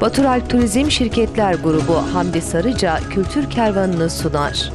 Baturalp Turizm Şirketler Grubu Hamdi Sarıca Kültür Kervanı'nı sunar.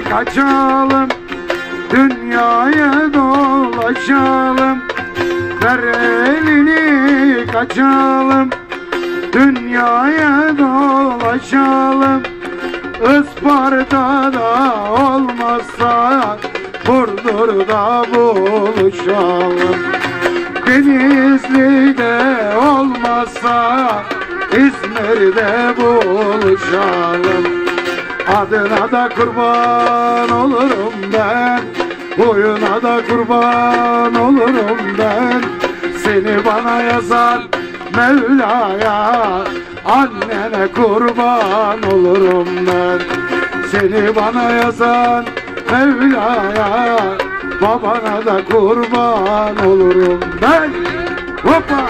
Kaçalım, dünyaya dolaşalım. Ver elini kaçalım, dünyaya dolaşalım. Isparta'da olmazsa Burdur'da buluşalım. Denizli'de olmazsa İzmir'de buluşalım. Adına da kurban olurum ben, boyuna da kurban olurum ben. Seni bana yazan Mevla'ya, annene kurban olurum ben. Seni bana yazan Mevla'ya, babana da kurban olurum ben. Hoppa!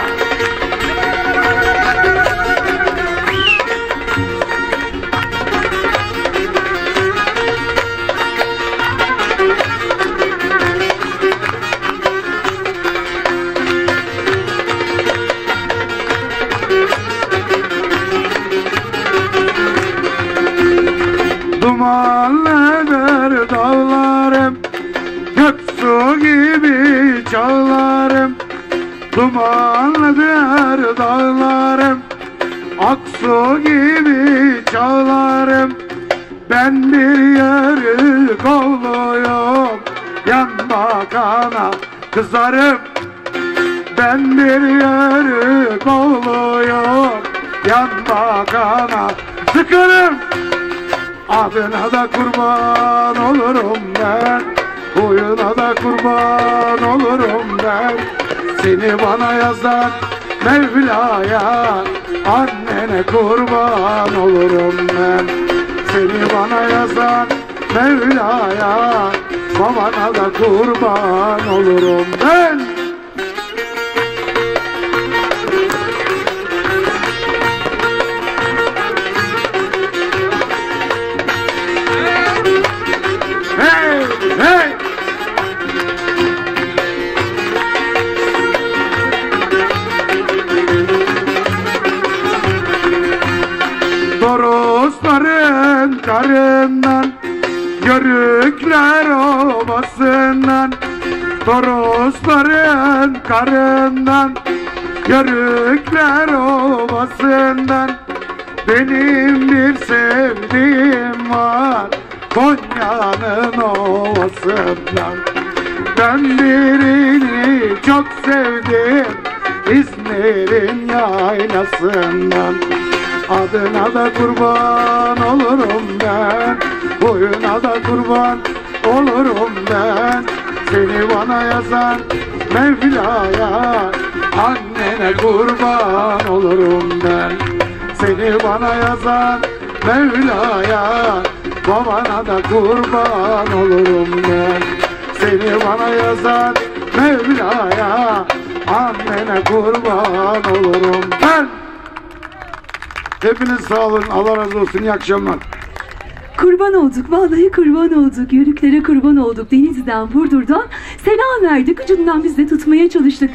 Dumanlıdır dağlarım, göksu gibi çağlarım. Dumanlıdır dağlarım, aksu gibi çağlarım. Ben bir yörük oğluyum, yan bakana kızarım. Ben bir yörük oğluyum, yan bakana sıkarım. Adına da kurban olurum ben, boyuna da kurban olurum ben. Seni bana yazan Mevla'ya, annene kurban olurum ben. Seni bana yazan Mevla'ya, babana da kurban olurum ben. Hey! Torosların karından, yörükler ovasından. Torosların karından, yörükler ovasından. Benim bir sevdiğim var, Konya'nın ovasından. Ben birini çok sevdim, İzmir'in yaylasından. Adına da kurban olurum ben, boyuna da kurban olurum ben. Seni bana yazan Mevla'ya, annene kurban olurum ben. Seni bana yazan Mevla'ya, babana da kurban olurum ben. Seni bana yazan Mevla'ya, annene kurban olurum ben. Hepiniz sağ olun, Allah razı olsun, iyi akşamlar. Kurban olduk, vallahi kurban olduk, yörüklere kurban olduk. Denizli'den, Burdur'dan selam verdik, ucundan biz de tutmaya çalıştık.